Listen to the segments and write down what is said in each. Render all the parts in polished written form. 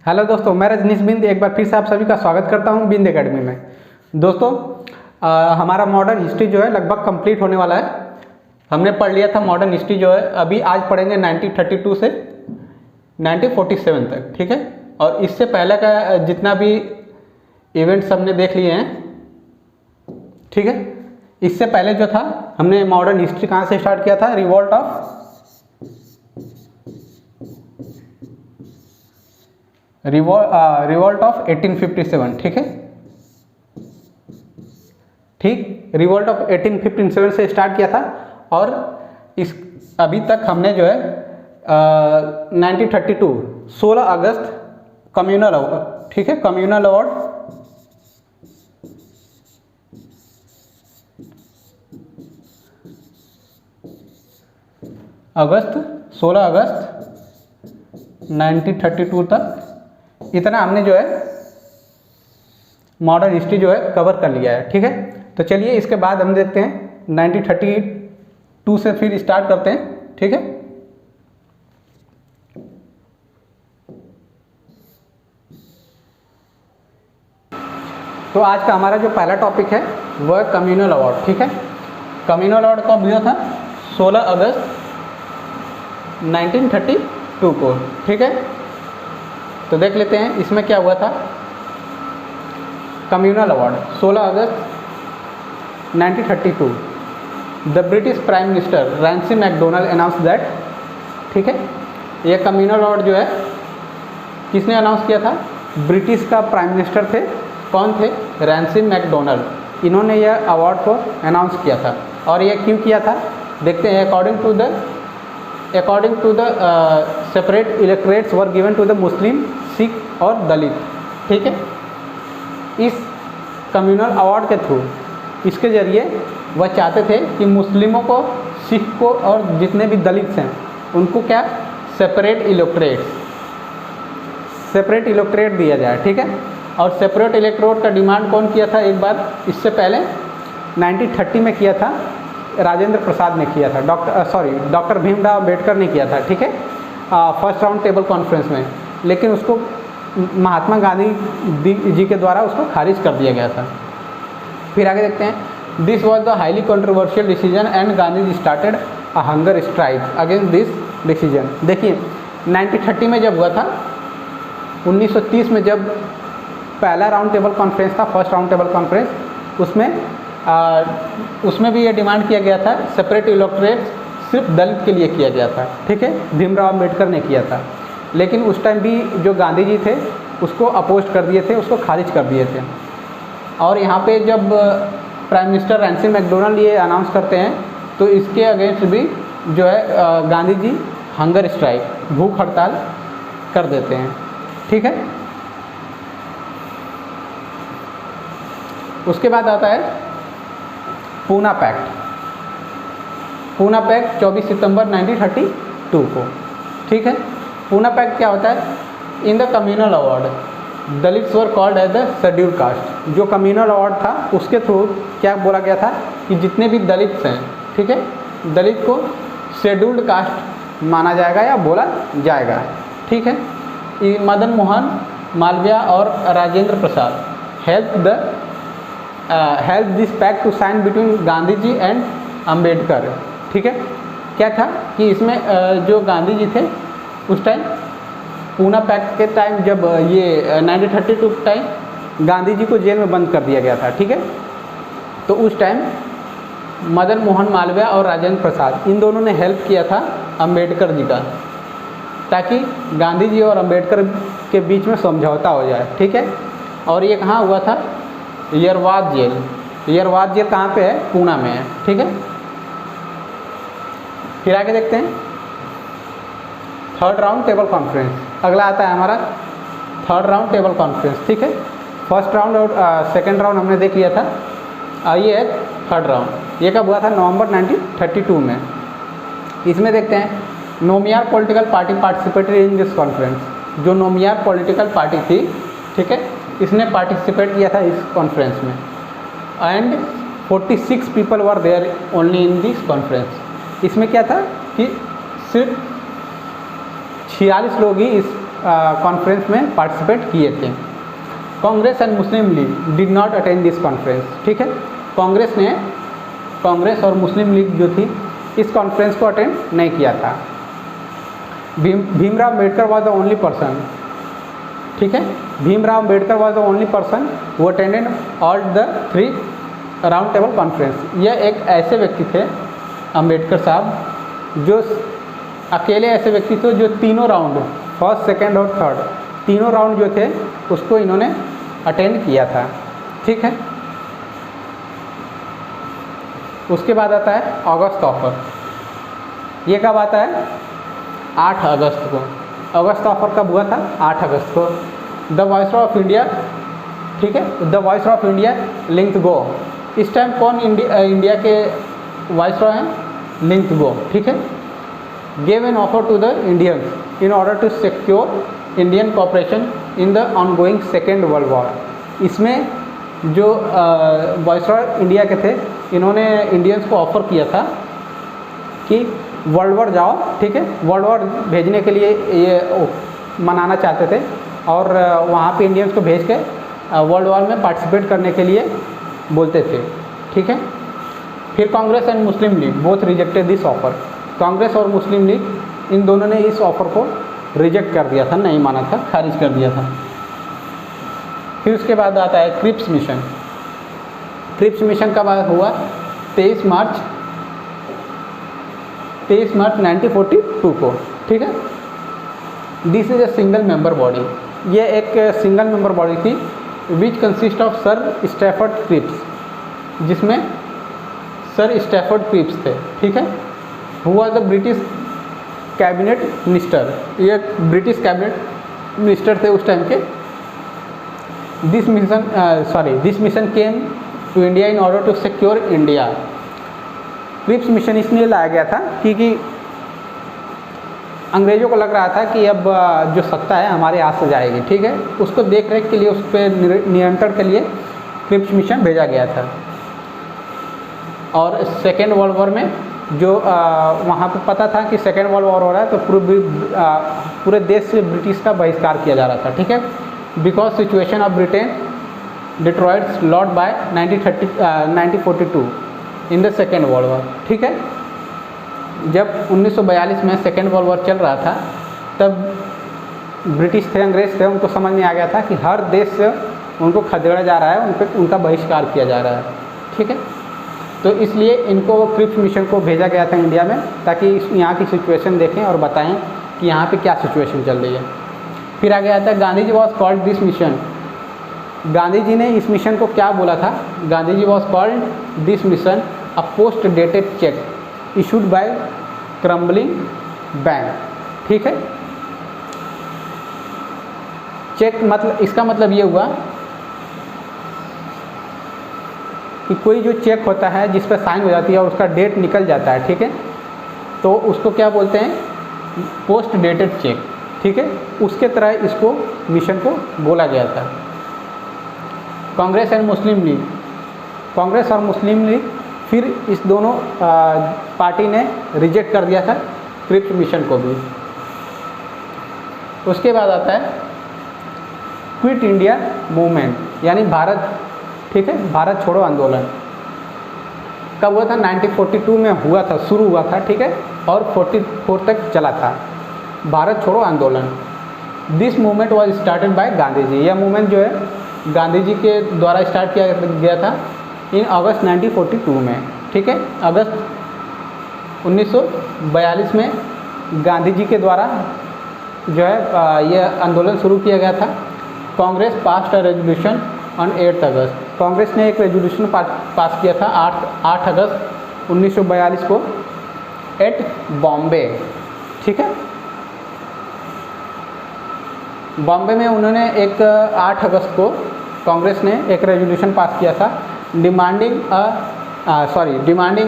Hello दोस्तों, मैं रजनीश बिंद एक बार फिर से आप सभी का स्वागत करता हूं बिंद एकेडमी में। दोस्तों हमारा मॉडर्न हिस्ट्री जो है लगभग कंप्लीट होने वाला है। हमने पढ़ लिया था मॉडर्न हिस्ट्री जो है, अभी आज पढ़ेंगे 1932 से 1947 तक, ठीक है। और इससे पहले का जितना भी इवेंट्स हमने देख लिए हैं, ठीक है। इससे पहले जो था हमने मॉडर्न हिस्ट्री कहाँ से स्टार्ट किया था, रिवॉल्ट ऑफ 1857, ठीक है। ठीक, रिवॉल्ट ऑफ 1857 से स्टार्ट किया था और इस अभी तक हमने जो है 1932 16 अगस्त कम्युनल अवार्ड, ठीक है, कम्युनल अवार्ड अगस्त 16 अगस्त 1932 तक इतना हमने जो है मॉडर्न हिस्ट्री जो है कवर कर लिया है, ठीक है। तो चलिए इसके बाद हम देखते हैं 1932 से फिर स्टार्ट करते हैं, ठीक है। तो आज का हमारा जो पहला टॉपिक है वह है कम्युनल अवार्ड, ठीक है। कम्युनल अवार्ड कब हुआ था? 16 अगस्त 1932 को, ठीक है। तो देख लेते हैं इसमें क्या हुआ था। Communal award 16 August 1932, the British prime minister Ramsay MacDonald announce that, ठीक है। यह कम्युनल अवार्ड जो है किसने अनाउंस किया था? ब्रिटिश का प्राइम मिनिस्टर थे, कौन थे? रैंसी मैकडोनल्ड। इन्होंने यह अवार्ड को अनाउंस किया था। और यह क्यों किया था देखते हैं। According to the separate electorates were given to the Muslim, Sikh और दलित, ठीक है। इस कम्युनल अवार्ड के थ्रू, इसके ज़रिए वह चाहते थे कि मुस्लिमों को, सिख को और जितने भी दलित हैं उनको क्या, सेपरेट इलेक्टोरेट दिया जाए, ठीक है। और सेपरेट इलेक्टोरेट का डिमांड कौन किया था? एक बार इससे पहले 1930 में किया था, राजेंद्र प्रसाद ने किया था, डॉक्टर भीमराव अम्बेडकर ने किया था, ठीक है, फर्स्ट राउंड टेबल कॉन्फ्रेंस में। लेकिन उसको महात्मा गांधी जी के द्वारा उसको खारिज कर दिया गया था। फिर आगे देखते हैं। This was the highly controversial decision and Gandhi ji started a hunger strike against this decision. देखिए 1930 में जब हुआ था, 1930 में जब पहला राउंड टेबल कॉन्फ्रेंस था, फर्स्ट राउंड टेबल कॉन्फ्रेंस, उसमें भी ये डिमांड किया गया था सेपरेट इलेक्टोरेट सिर्फ दलित के लिए किया गया था, ठीक है। भीमराव अम्बेडकर ने किया था। लेकिन उस टाइम भी जो गांधी जी थे उसको अपोज कर दिए थे, उसको खारिज कर दिए थे। और यहाँ पे जब प्राइम मिनिस्टर रैंसी मैकडोनल्ड ये अनाउंस करते हैं तो इसके अगेंस्ट भी जो है गांधी जी हंगर स्ट्राइक, भूख हड़ताल कर देते हैं, ठीक है। उसके बाद आता है पूना पैक्ट। पूना पैक्ट 24 सितंबर 1932 को, ठीक है। पूना पैक्ट क्या होता है? In the communal award Dalits were called as the scheduled caste. जो कम्युनल अवार्ड था उसके थ्रू क्या बोला गया था कि जितने भी दलित हैं, ठीक है, दलित को शेड्यूल्ड कास्ट माना जाएगा या बोला जाएगा, ठीक है। मदन मोहन मालवीय और Rajendra Prasad help this pact to sign between Gandhi ji and Ambedkar, ठीक है। क्या था कि इसमें जो गांधी जी थे उस टाइम पूना पैक्ट के टाइम, जब ये 1932 के टाइम गांधी जी को जेल में बंद कर दिया गया था, ठीक है। तो उस टाइम मदन मोहन मालवीय और राजेंद्र प्रसाद इन दोनों ने हेल्प किया था अम्बेडकर जी का, ताकि गांधी जी और अम्बेडकर के बीच में समझौता हो जाए, ठीक है। और ये कहाँ हुआ था? यरवाद जेल कहाँ पे है? पूना में है, ठीक है। फिर आगे देखते हैं थर्ड राउंड टेबल कॉन्फ्रेंस। अगला आता है हमारा थर्ड राउंड टेबल कॉन्फ्रेंस, ठीक है। फर्स्ट राउंड और सेकंड राउंड हमने देख लिया था, आइए है थर्ड राउंड। ये कब हुआ था? नवंबर 1932 में। इसमें देखते हैं no major political party participated in this conference. जो नोमियार पॉलिटिकल पार्टी थी, ठीक है, इसने पार्टिसिपेट किया था इस कॉन्फ्रेंस में। And 46 people were there only in this conference. इसमें क्या था कि सिर्फ 46 लोग ही इस कॉन्फ्रेंस में पार्टिसिपेट किए थे। Congress and Muslim league did not attend this conference, ठीक है। कांग्रेस और मुस्लिम लीग जो थी इस कॉन्फ्रेंस को अटेंड नहीं किया था। Bhimrao Ambedkar was the only person, ठीक है। Bhimrao Ambedkar was the only person वो attended all the 3 round table conference. यह एक ऐसे व्यक्ति थे अम्बेडकर साहब जो अकेले ऐसे व्यक्ति थे जो तीनों राउंड, फर्स्ट, सेकेंड और थर्ड, तीनों राउंड जो थे उसको इन्होंने अटेंड किया था, ठीक है। उसके बाद आता है अगस्त ऑफर। ये कब आता है? 8 अगस्त को। अगस्त ऑफर कब हुआ था? 8 अगस्त को। द वाइसरॉय ऑफ इंडिया, ठीक है, the viceroy of India Linlithgow. इस टाइम कौन इंडिया के वाइसरॉय हैं? लिंक गो, ठीक है। Gave an offer to the Indians in order to secure Indian cooperation in the ongoing second world war. इसमें जो वाइसरॉय इंडिया के थे इन्होंने इंडियंस को ऑफ़र किया था कि वर्ल्ड वॉर जाओ, ठीक है, वर्ल्ड वॉर भेजने के लिए ये मनाना चाहते थे और वहाँ पे इंडियंस को भेज के वर्ल्ड वॉर में पार्टिसिपेट करने के लिए बोलते थे, ठीक है। फिर Congress and Muslim league both rejected this offer. Congress और मुस्लिम लीग इन दोनों ने इस ऑफ़र को रिजेक्ट कर दिया था, नहीं माना था, खारिज कर दिया था। फिर उसके बाद आता है क्रिप्स मिशन। क्रिप्स मिशन कब हुआ? 23 मार्च 1942 को, ठीक है। This is a single member body. ये एक सिंगल मेंबर बॉडी थी which consist of sir Stafford Cripps, जिसमें सर स्टैफर्ड क्रिप्स थे, ठीक है। हुआ द ब्रिटिश कैबिनेट मिनिस्टर, ये ब्रिटिश कैबिनेट मिनिस्टर थे उस टाइम के। This mission came to India in order to secure India. Cripps mission इसलिए लाया गया था क्योंकि अंग्रेज़ों को लग रहा था कि अब जो सत्ता है हमारे हाथ से जाएगी, ठीक है। उसको देख रेख के लिए, उस पर नियंत्रण के लिए क्रिप्स मिशन भेजा गया था। और सेकेंड वर्ल्ड वॉर में जो वहाँ पे पता था कि सेकेंड वर्ल्ड वॉर हो रहा है तो पूरे देश से ब्रिटिश का बहिष्कार किया जा रहा था, ठीक है। Because situation of Britain deteriorated lot by 1942 in the second world war, ठीक है। जब 1942 में सेकेंड वर्ल्ड वॉर चल रहा था तब ब्रिटिश थे, अंग्रेज थे, उनको समझ में आ गया था कि हर देश से उनको खदेड़ा जा रहा है, उनका बहिष्कार किया जा रहा है, ठीक है। तो इसलिए इनको क्रिप्स मिशन को भेजा गया था इंडिया में ताकि यहाँ की सिचुएशन देखें और बताएं कि यहाँ पे क्या सिचुएशन चल रही है। फिर आगे आता है Gandhi ji was called this mission. Gandhi ji ने इस मिशन को क्या बोला था? Gandhi ji was called this mission a post dated cheque issued by crumbling bank, ठीक है। चेक मतलब, इसका मतलब ये हुआ कि कोई जो चेक होता है जिस पर साइन हो जाती है और उसका डेट निकल जाता है, ठीक है, तो उसको क्या बोलते हैं? पोस्ट डेटेड चेक, ठीक है। उसके तरह इसको मिशन को बोला गया था। Congress and Muslim league, Congress और मुस्लिम लीग फिर इस दोनों पार्टी ने रिजेक्ट कर दिया था क्रिप्स मिशन को भी। उसके बाद आता है क्विट इंडिया मूवमेंट, यानी भारत, ठीक है, भारत छोड़ो आंदोलन। कब हुआ था? 1942 में हुआ था, शुरू हुआ था, ठीक है, और 44 तक चला था Bharat Chhodo Andolan. This movement was started by Gandhi ji. यह मूवमेंट जो है गांधी जी के द्वारा स्टार्ट किया गया था इन अगस्त 1942 में, ठीक है। अगस्त 1942 में गांधी जी के द्वारा जो है यह आंदोलन शुरू किया गया था। Congress passed a resolution on 8 अगस्त। कांग्रेस ने एक रेजोल्यूशन पास किया था 8 अगस्त 1942 को एट बॉम्बे, ठीक है। बॉम्बे में उन्होंने एक 8 अगस्त को कांग्रेस ने एक रेजोल्यूशन पास किया था demanding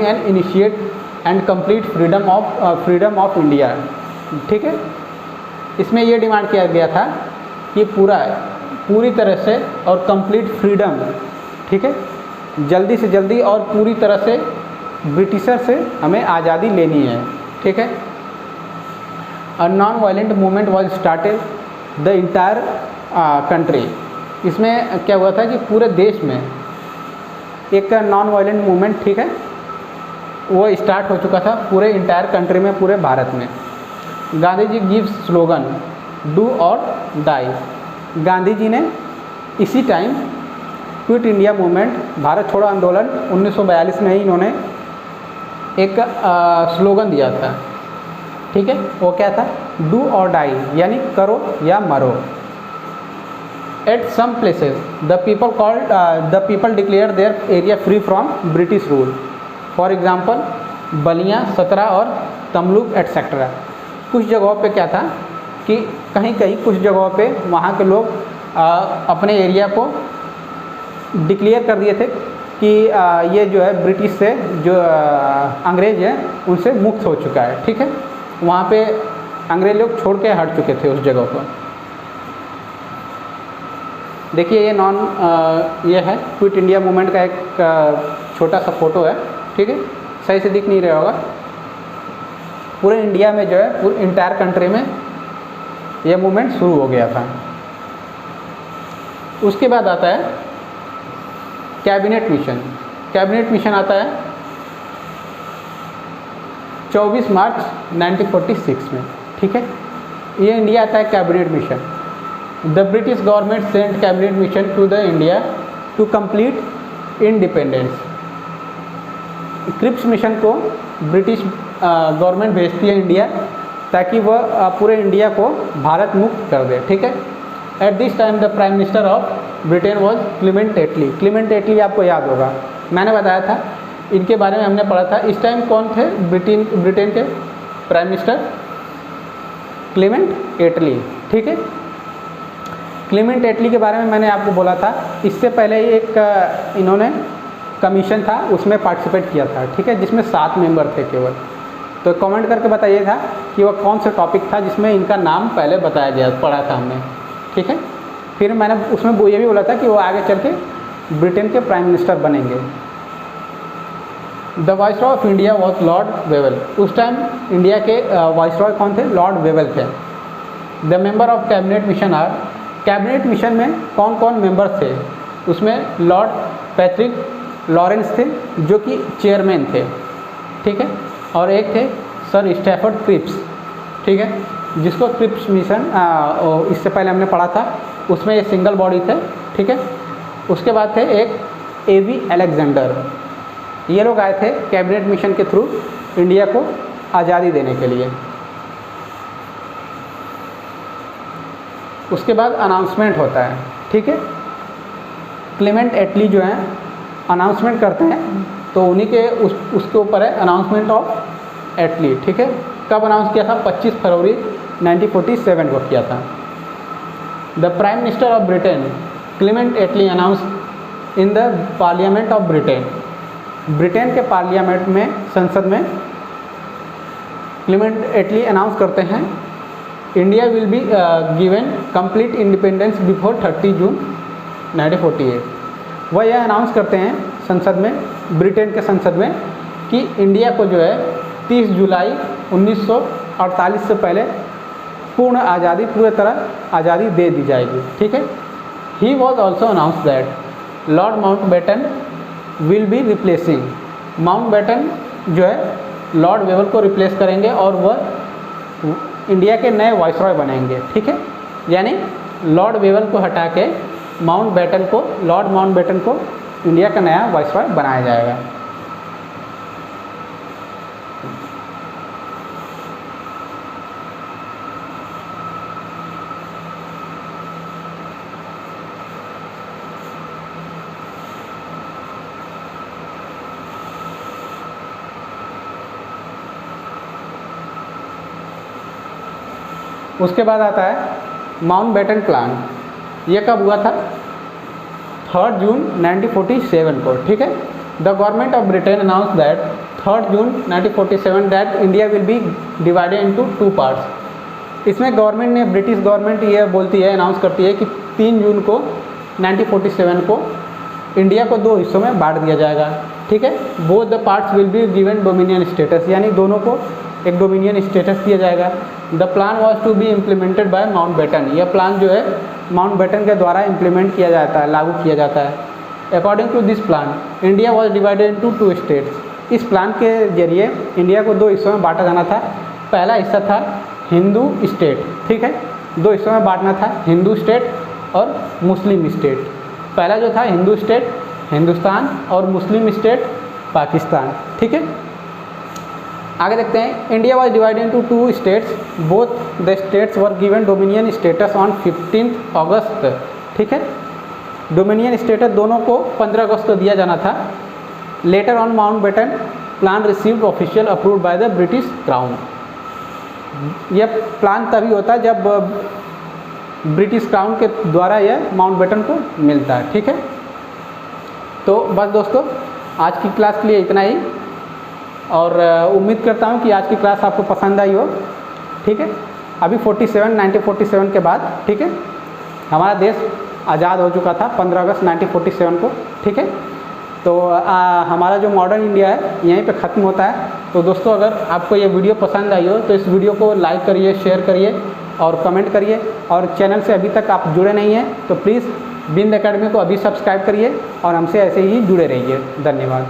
an initiate and complete freedom of India, ठीक है। इसमें ये डिमांड किया गया था कि पूरी तरह से और कंप्लीट फ्रीडम, ठीक है, जल्दी से जल्दी और पूरी तरह से ब्रिटिशर से हमें आज़ादी लेनी है, ठीक है। A non violent movement was started the entire country. इसमें क्या हुआ था कि पूरे देश में एक नॉन वायलेंट मूवमेंट, ठीक है, वो स्टार्ट हो चुका था पूरे इंटायर कंट्री में, पूरे भारत में। Gandhi ji gives slogan do और डाई। गांधी जी ने इसी time quit India movement, Bharat Chhodo आंदोलन 1942 में ही इन्होंने एक स्लोगन दिया था, ठीक है। वो क्या था? डू और डाई, यानी करो या मरो। At some places the people declare their area free from British rule. For example Ballia, Satara और तमलुक एटसेट्रा। कुछ जगहों पे क्या था कि कहीं कहीं कुछ जगहों पे वहाँ के लोग अपने एरिया को डिक्लेयर कर दिए थे कि ये जो है ब्रिटिश से जो अंग्रेज हैं उनसे मुक्त हो चुका है, ठीक है। वहाँ पे अंग्रेज लोग छोड़ के हट चुके थे उस जगह को। देखिए ये ये है क्विट इंडिया मूवमेंट का एक छोटा सा फोटो है, ठीक है। सही से दिख नहीं रहा होगा। पूरे इंडिया में जो है, पूरे इंटायर कंट्री में ये मूवमेंट शुरू हो गया था। उसके बाद आता है कैबिनेट मिशन। कैबिनेट मिशन आता है 24 मार्च 1946 में, ठीक है। ये इंडिया आता है cabinet mission. The British government sent cabinet mission to the India to complete independence. Cripps mission को ब्रिटिश गवर्नमेंट भेजती है इंडिया, ताकि वह पूरे इंडिया को भारत मुक्त कर दे, ठीक है। At this time the prime minister of Britain was Clement Attlee. Clement Attlee आपको याद होगा, मैंने बताया था, इनके बारे में हमने पढ़ा था। इस टाइम कौन थे ब्रिटेन के प्राइम मिनिस्टर? क्लीमेंट एटली, ठीक है। क्लीमेंट एटली के बारे में मैंने आपको बोला था। इससे पहले एक इन्होंने कमीशन था, उसमें पार्टिसिपेट किया था, ठीक है, जिसमें 7 मेंबर थे केवल। तो कमेंट करके बताइए था कि वह कौन सा टॉपिक था जिसमें इनका नाम पहले बताया गया, पढ़ा था हमने, ठीक है। फिर मैंने उसमें ये भी बोला था कि वो आगे चल के ब्रिटेन के प्राइम मिनिस्टर बनेंगे। The viceroy of India was lord Wavell. उस टाइम इंडिया के वाइसरॉय कौन थे? लॉर्ड वेवल थे। The member of cabinet mission are. Cabinet mission में कौन कौन मेंबर्स थे? उसमें लॉर्ड पैट्रिक लॉरेंस थे, जो कि चेयरमैन थे, ठीक है। और एक थे सर स्टैफर्ड क्रिप्स, ठीक है, जिसको क्रिप्स मिशन इससे पहले हमने पढ़ा था, उसमें ये सिंगल बॉडी थे, ठीक है। उसके बाद थे एक एवी अलेक्जेंडर। ये लोग आए थे कैबिनेट मिशन के थ्रू इंडिया को आज़ादी देने के लिए। उसके बाद अनाउंसमेंट होता है, ठीक है। क्लीमेंट एटली जो हैं अनाउंसमेंट करते हैं, तो उन्हीं के उसके ऊपर है अनाउंसमेंट ऑफ एटली, ठीक है। कब अनाउंस किया था? 25 फरवरी 1947 को किया था। The prime minister of Britain Clement Attlee announce in the parliament of Britain. Britain के पार्लियामेंट में, संसद में क्लीमेंट एटली अनाउंस करते हैं India will be given complete independence before 30 June 1948। वह यह अनाउंस करते हैं संसद में, ब्रिटेन के संसद में, कि इंडिया को जो है 30 जुलाई 1948 से पहले पूर्ण आज़ादी, पूरी तरह आज़ादी दे दी जाएगी, ठीक है। He was also announce that Lord Mountbatten will be replacing. Mountbatten जो है लॉर्ड वेवल को रिप्लेस करेंगे और वह इंडिया के नए वाइसरॉय बनेंगे, ठीक है। यानी लॉर्ड वेवल को हटा के लॉर्ड माउंटबेटन को इंडिया का नया वाइसरॉय बनाया जाएगा। उसके बाद आता है माउंटबेटन प्लान। ये कब हुआ था? 3 जून 1947 को, ठीक है। The government of Britain announce that 3 June 1947 that India will B divided into 2 parts. इसमें गवर्नमेंट ने, ब्रिटिश गवर्नमेंट ये बोलती है, अनाउंस करती है कि 3 जून को 1947 को इंडिया को 2 हिस्सों में बांट दिया जाएगा, ठीक है। Both the parts will be given dominion status, यानी दोनों को एक डोमिनियन स्टेटस दिया जाएगा। The plan was to be implemented by Mountbatten, यह प्लान जो है माउंटबेटन के द्वारा इम्प्लीमेंट किया जाता है, लागू किया जाता है। According to this plan India was divided into 2 states, इस प्लान के जरिए इंडिया को 2 हिस्सों में बांटा जाना था। पहला हिस्सा था हिंदू स्टेट, ठीक है, 2 हिस्सों में बांटना था, हिंदू स्टेट और मुस्लिम स्टेट। पहला जो था हिंदू स्टेट हिंदुस्तान और मुस्लिम स्टेट पाकिस्तान, ठीक है। आगे देखते हैं, India was divided into 2 states, both the states were given dominion status on 15 अगस्त, ठीक है। डोमिनियन स्टेटस दोनों को 15 अगस्त को दिया जाना था। Later on Mountbatten plan received official approved by the British crown, यह प्लान तभी होता है जब ब्रिटिश क्राउन के द्वारा यह माउंटबेटन को मिलता है, ठीक है। तो बस दोस्तों आज की क्लास के लिए इतना ही, और उम्मीद करता हूँ कि आज की क्लास आपको पसंद आई हो, ठीक है। अभी 1947 के बाद, ठीक है, हमारा देश आज़ाद हो चुका था 15 अगस्त 1947 को, ठीक है। तो हमारा जो मॉडर्न इंडिया है यहीं पे ख़त्म होता है। तो दोस्तों अगर आपको ये वीडियो पसंद आई हो तो इस वीडियो को लाइक करिए, शेयर करिए और कमेंट करिए, और चैनल से अभी तक आप जुड़े नहीं हैं तो प्लीज़ बिंद एकेडमी को अभी सब्सक्राइब करिए और हमसे ऐसे ही जुड़े रहिए। धन्यवाद।